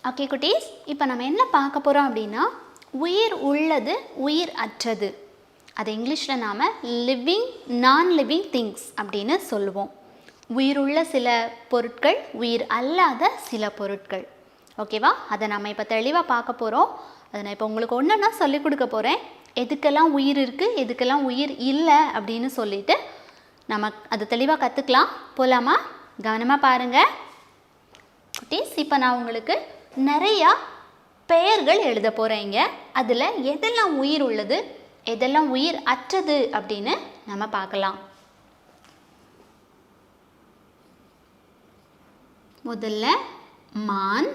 Okay குட்டீஸ், இப்போ நம்ம என்ன பார்க்க போகிறோம் அப்படின்னா உயிர் உள்ளது உயிர் அற்றது. அது இங்கிலீஷில் நாம் லிவிங் நான் லிவிங் திங்ஸ் அப்படின்னு சொல்லுவோம். உயிருள்ள சில பொருட்கள், உயிர் அல்லாத சில பொருட்கள். ஓகேவா? அதை நம்ம இப்போ தெளிவாக பார்க்க போகிறோம். அதை நான் இப்போ உங்களுக்கு ஒன்றுன்னா சொல்லிக் கொடுக்க போகிறேன். எதுக்கெல்லாம் உயிர் இருக்குது, எதுக்கெல்லாம் உயிர் இல்லை அப்படின்னு சொல்லிட்டு நம்ம அதை தெளிவாக கற்றுக்கலாம். போகலாமா? கவனமாக பாருங்கள் குட்டீஸ். இப்போ நான் உங்களுக்கு நிறையா பெயர்கள் எழுத போகிறேங்க. அதில் எதெல்லாம் உயிர் உள்ளது, எதெல்லாம் உயிர் அற்றது அப்படின்னு நம்ம பார்க்கலாம். முதல்ல மான்,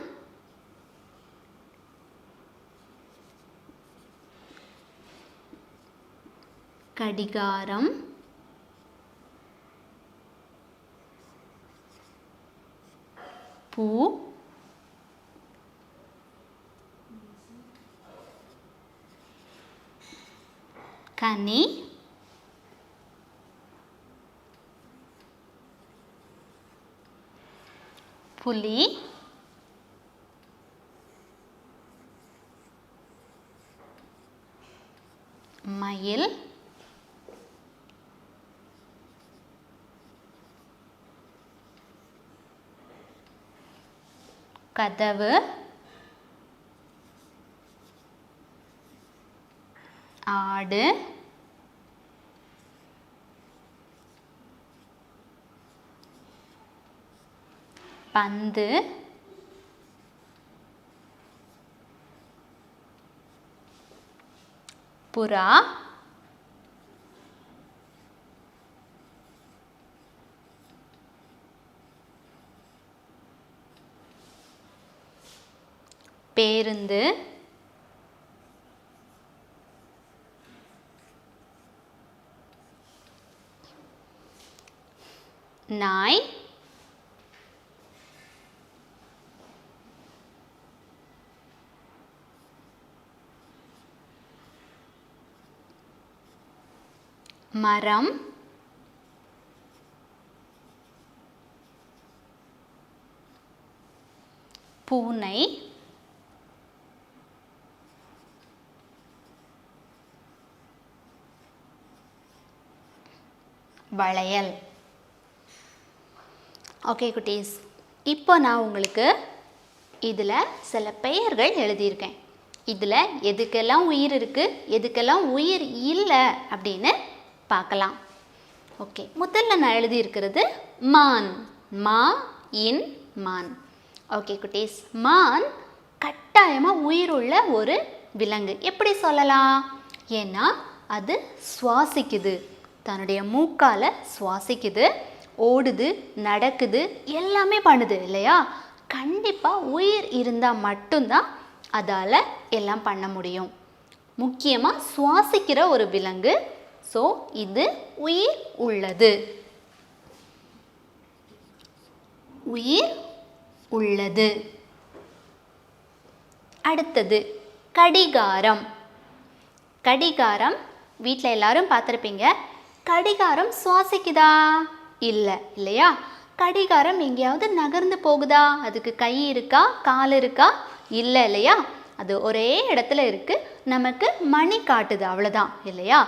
கடிகாரம், பூ, கனி, புலி, மயில், கதவு, ஆடு, பந்து, புறா, பேருந்து, நாய், மரம், பூனை, வளையல். ஓகே குட்டீஸ், இப்போ நான் உங்களுக்கு இதில் சில பெயர்கள் எழுதியிருக்கேன். இதில் எதுக்கெல்லாம் உயிர் இருக்குது, எதுக்கெல்லாம் உயிர் இல்லை அப்படின்னு பார்க்கலாம். ஓகே, முதல்ல நான் எழுதியிருக்கிறது மான். மா இன் மான். ஓகே குட்டீஸ், மான் கட்டாயமாக உயிருள்ள ஒரு விலங்கு. எப்படி சொல்லலாம்? ஏன்னா அது சுவாசிக்குது, தன்னுடைய மூக்கால் சுவாசிக்குது, ஓடுது, நடக்குது, எல்லாமே பண்ணுது இல்லையா? கண்டிப்பாக உயிர் இருந்தால் மட்டும்தான் அதால் எல்லாம் பண்ண முடியும். முக்கியமாக சுவாசிக்கிற ஒரு விலங்கு. ஸோ இது உயிர் உள்ளது. உயிர் உள்ளது. அடுத்தது கடிகாரம். கடிகாரம் வீட்டில் எல்லாரும் பார்த்துருப்பீங்க. கடிகாரம் சுவாசிக்குதா? இல்லை இல்லையா? கடிகாரம் எங்கேயாவது நகர்ந்து போகுதா? அதுக்கு கை இருக்கா, கால் இருக்கா? இல்லை இல்லையா? அது ஒரே இடத்துல இருக்குது, நமக்கு மணி காட்டுது, அவ்வளோதான் இல்லையா?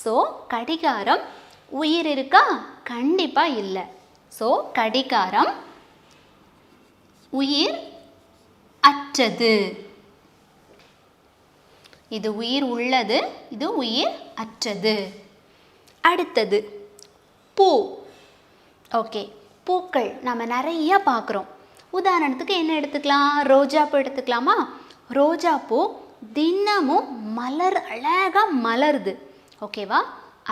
ஸோ கடிகாரம் உயிர் இருக்கா? கண்டிப்பாக இல்லை. ஸோ கடிகாரம் உயிர் அற்றது. இது உயிர் உள்ளது, இது உயிர் அற்றது. அடுத்தது பூ. ஓகே, பூக்கள் நம்ம நிறைய பார்க்குறோம். உதாரணத்துக்கு என்ன எடுத்துக்கலாம்? ரோஜாப்பூ எடுத்துக்கலாமா? ரோஜாப்பூ தினமும் அழகாக மலருது. ஓகேவா?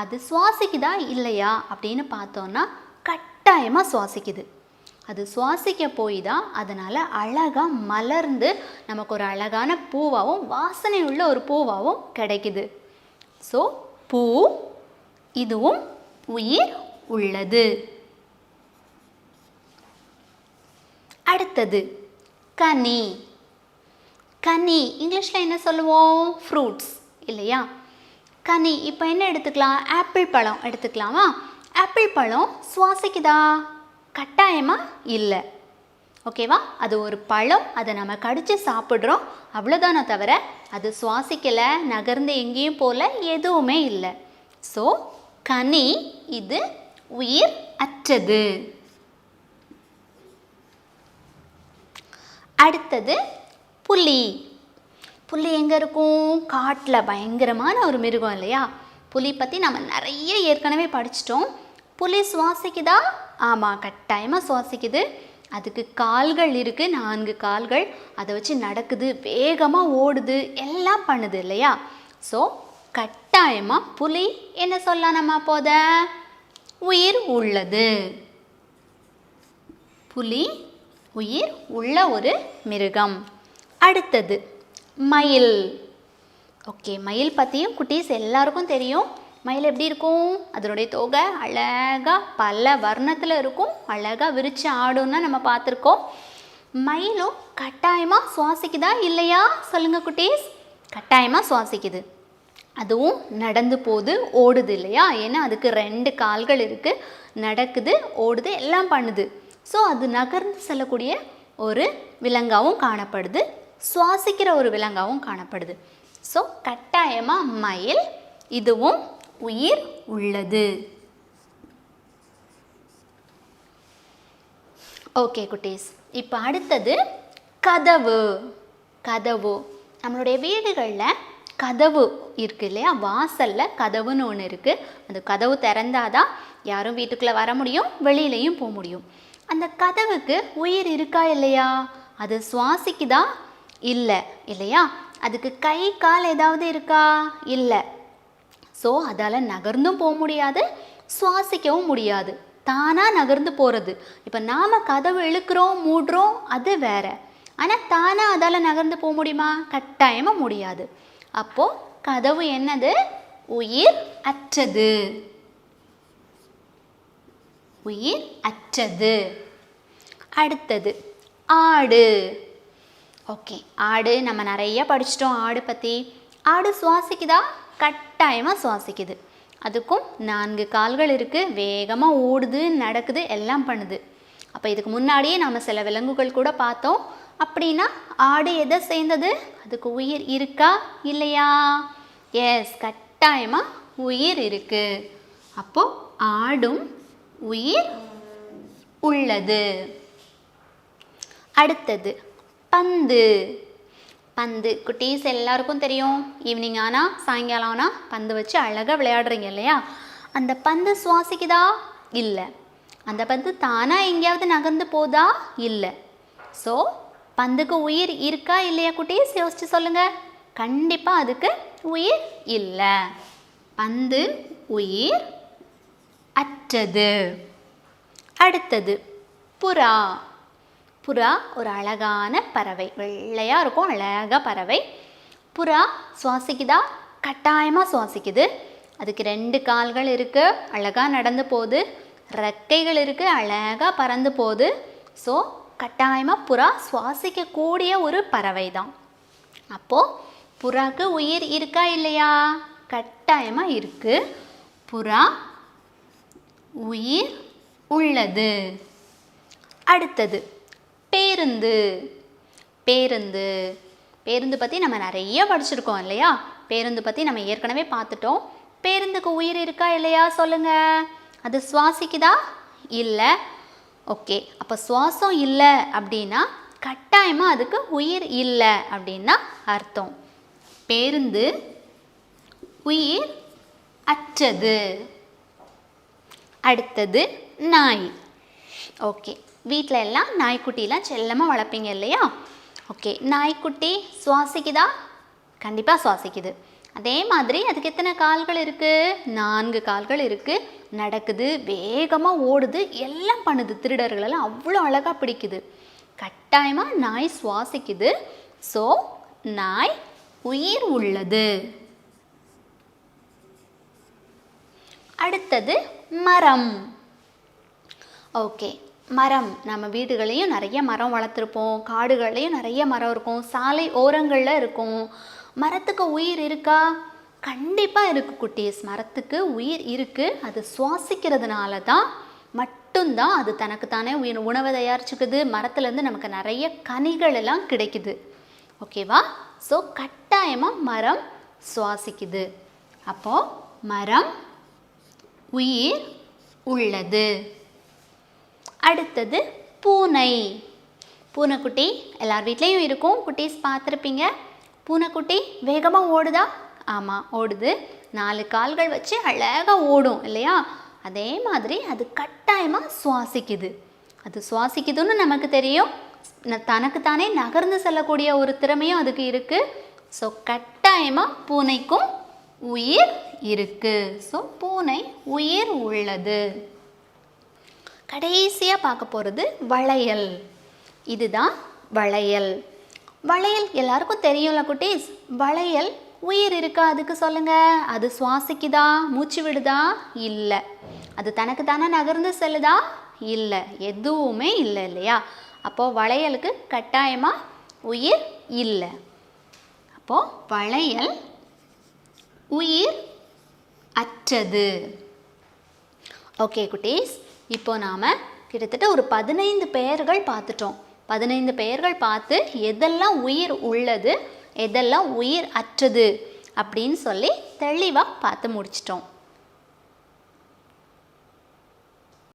அது சுவாசிக்குதா இல்லையா அப்படின்னு பார்த்தோன்னா கட்டாயமாக சுவாசிக்குது. அது சுவாசிக்க போய் தான் அதனால் அழகாக மலர்ந்து நமக்கு ஒரு அழகான பூவாகவும் வாசனை உள்ள ஒரு பூவாகவும் கிடைக்குது. ஸோ பூ இதுவும் உயிர் உள்ளது. அடுத்தது கனி. கனி இங்கிலீஷில் என்ன சொல்லுவோம்? ஃப்ரூட்ஸ் இல்லையா? கனி இப்போ என்ன எடுத்துக்கலாம்? ஆப்பிள் பழம் எடுத்துக்கலாமா? ஆப்பிள் பழம் சுவாசிக்குதா? கட்டாயமாக இல்லை. ஓகேவா? அது ஒரு பழம், அதை நம்ம கடித்து சாப்பிட்றோம், அவ்வளோதானே தவிர அது சுவாசிக்கலை, நகர்ந்து எங்கேயும் போல, எதுவுமே இல்லை. ஸோ கனி இது உயிர் அற்றது. அடுத்தது புலி. புலி எங்கே இருக்கும்? காட்டில் பயங்கரமான ஒரு மிருகம் இல்லையா? புலி பற்றி நம்ம நிறைய ஏற்கனவே படிச்சிட்டோம். புலி சுவாசிக்குதா? ஆமாம், கட்டாயமாக சுவாசிக்குது. அதுக்கு கால்கள் இருக்குது, 4 கால்கள். அதை வச்சு நடக்குது, வேகமாக ஓடுது, எல்லாம் பண்ணுது இல்லையா? ஸோ கட்டாயமாக புலி என்ன சொல்லலாம் நம்ம போத? உயிர் உள்ளது. புலி உயிர் உள்ள ஒரு மிருகம். அடுத்தது மயில். ஓகே, மயில் பற்றியும் குட்டீஸ் எல்லாருக்கும் தெரியும். மயில் எப்படி இருக்கும்? அதனுடைய தொகை அழகாக பல வர்ணத்தில் இருக்கும், அழகாக விரித்து ஆடும்னா நம்ம பார்த்துருக்கோம். மயிலும் கட்டாயமாக சுவாசிக்குதா இல்லையா? சொல்லுங்கள் குட்டீஸ். கட்டாயமாக சுவாசிக்குது. அதுவும் நடந்து போகுது, ஓடுது இல்லையா? ஏன்னா அதுக்கு 2 கால்கள் இருக்குது, நடக்குது, ஓடுது, எல்லாம் பண்ணுது. ஸோ அது நகர்ந்து செல்லக்கூடிய ஒரு விலங்காகவும் காணப்படுது, சுவாசிக்கிற ஒரு விலங்காகவும் காணப்படுது. ஸோ கட்டாயமாக மயில் இதுவும் உயிர் உள்ளது. ஓகே குட்டீஸ், இப்போ அடுத்தது கதவு. கதவு நம்மளுடைய வீடுகளில் கதவு இருக்குது இல்லையா? வாசலில் கதவுன்னு ஒன்று இருக்குது. அந்த கதவு திறந்தாதான் யாரும் வீட்டுக்குள்ளே வர முடியும், வெளியிலையும் போக முடியும். அந்த கதவுக்கு உயிர் இருக்கா இல்லையா? அது சுவாசிக்குதா? இல்லை இல்லையா? அதுக்கு கை கால் ஏதாவது இருக்கா? இல்லை. ஸோ அதால் நகர்ந்தும் போக முடியாது, சுவாசிக்கவும் முடியாது, தானாக நகர்ந்து போகிறது. இப்போ நாம் கதவு இழுக்கிறோம், மூடுறோம், அது வேற. ஆனால் தானாக அதால் நகர்ந்து போக முடியுமா? கட்டாயமாக முடியாது. அப்போது கதவு என்னது? உயிர் அற்றது. உயிர் அற்றது. அடுத்தது ஆடு. ஓகே, ஆடு நம்ம நிறைய படிச்சிட்டோம். ஆடு பற்றி. ஆடு சுவாசிக்குதா? கட்டாயமாக சுவாசிக்குது. அதுக்கும் 4 கால்கள் இருக்குது, வேகமாக ஓடுது, நடக்குது, எல்லாம் பண்ணுது. அப்போ இதுக்கு முன்னாடியே நம்ம சில விலங்குகள் கூட பார்த்தோம். அப்படின்னா ஆடு எதை சேர்ந்தது? அதுக்கு உயிர் இருக்கா இல்லையா? எஸ், கட்டாயமாக உயிர் இருக்குது. அப்போது ஆடும் உயிர் உள்ளது. அடுத்தது பந்து. பந்து குட்டீஸ் எல்லாருக்கும் தெரியும். ஈவினிங் ஆனால், சாயங்காலம் ஆனால் பந்து வச்சு அழகாக விளையாடுறீங்க இல்லையா? அந்த பந்து சுவாசிக்குதா? இல்லை. அந்த பந்து தானாக எங்கேயாவது நகர்ந்து போதா? இல்லை. ஸோ பந்துக்கு உயிர் இருக்கா இல்லையா குட்டீஸ்? யோசிச்சு சொல்லுங்கள். கண்டிப்பாக அதுக்கு உயிர் இல்லை. பந்து உயிர் அற்றது. அடுத்தது புறா. புறா ஒரு அழகான பறவை, வெள்ளையாக இருக்கும், அழகாக பறவை. புறா சுவாசிக்குதா? கட்டாயமாக சுவாசிக்குது. அதுக்கு 2 கால்கள் இருக்குது, அழகாக நடந்து போகுது, ரெக்கைகள் இருக்குது, அழகாக பறந்து போகுது. ஸோ கட்டாயமாக புறா சுவாசிக்கக்கூடிய ஒரு பறவை தான். அப்போது புறாக்கு உயிர் இருக்கா இல்லையா? கட்டாயமாக இருக்குது. புறா உயிர் உள்ளது. அடுத்தது பேருந்து. பேருந்து. பேருந்து பற்றி நம்ம நிறைய படிச்சிருக்கோம் இல்லையா? பேருந்து பற்றி நம்ம ஏற்கனவே பார்த்துட்டோம். பேருந்துக்கு உயிர் இருக்கா இல்லையா? சொல்லுங்கள். அது சுவாசிக்குதா? இல்லை. ஓகே, அப்போ சுவாசம் இல்லை அப்படின்னா கட்டாயமாக அதுக்கு உயிர் இல்லை அப்படின்னு அர்த்தம். பேருந்து உயிர் அற்றது. அடுத்தது நாய். ஓகே, வீட்டில் எல்லாம் நாய்க்குட்டிலாம் செல்லமாக வளர்ப்பீங்க இல்லையா? ஓகே, நாய்க்குட்டி சுவாசிக்குதா? கண்டிப்பாக சுவாசிக்குது. அதே மாதிரி அதுக்கு எத்தனை கால்கள் இருக்குது? 4 கால்கள் இருக்குது. நடக்குது, வேகமாக ஓடுது, எல்லாம் பண்ணுது. திருடர்களெல்லாம் அவ்வளோ அழகாக பிடிக்குது. கட்டாயமாக நாய் சுவாசிக்குது. ஸோ நாய் உயிர் உள்ளது. அடுத்தது மரம். ஓகே, மரம். நம்ம வீடுகளையும் நிறைய மரம் வளர்த்துருப்போம், காடுகள்லையும் நிறைய மரம் இருக்கும், சாலை ஓரங்களில் இருக்கும். மரத்துக்கு உயிர் இருக்கா? கண்டிப்பாக இருக்குது குட்டீஸ். மரத்துக்கு உயிர் இருக்குது. அது சுவாசிக்கிறதுனால தான் மட்டும்தான் அது தனக்குத்தானே உணவை தயாரிச்சுக்குது. மரத்துலேருந்து நமக்கு நிறைய கனிகள் எல்லாம் கிடைக்குது. ஓகேவா? ஸோ கட்டாயமாக மரம் சுவாசிக்குது. அப்போது மரம் உயிர் உள்ளது. அடுத்தது பூனை. பூனைக்குட்டி எல்லார் வீட்லேயும் இருக்கும், குட்டீஸ் பார்த்துருப்பீங்க. பூனைக்குட்டி வேகமாக ஓடுதா? ஆமாம், ஓடுது. 4 கால்கள் வச்சு அழகாக ஓடும் இல்லையா? அதே மாதிரி அது கட்டாயமாக சுவாசிக்குது. அது சுவாசிக்குதுன்னு நமக்கு தெரியும். தனக்குத்தானே நகர்ந்து செல்லக்கூடிய ஒரு திறமையும் அதுக்கு இருக்குது. ஸோ கட்டாயமாக பூனைக்கும் உயிர் இருக்குது. ஸோ பூனை உயிர் உள்ளது. கடைசியாக பார்க்க போகிறது வளையல். இதுதான் வளையல். வளையல் எல்லாருக்கும் தெரியும்ல குட்டீஸ். வளையல் உயிர் இருக்கா அதுக்கு சொல்லுங்கள். அது சுவாசிக்குதா? மூச்சு விடுதா? இல்லை. அது தனக்கு தானே நகர்ந்து செல்லுதா? இல்லை. எதுவுமே இல்லை இல்லையா? அப்போது வளையலுக்கு கட்டாயமாக உயிர் இல்லை. அப்போது வளையல் உயிர் அற்றது. ஓகே குட்டீஸ், இப்போ நாம் கிட்டத்தட்ட ஒரு 15 பெயர்கள் பார்த்துட்டோம். 15 பெயர்கள் பார்த்து எதெல்லாம் உயிர் உள்ளது, எதெல்லாம் உயிர் அற்றது அப்படின்னு சொல்லி தெளிவாக பார்த்து முடிச்சிட்டோம்.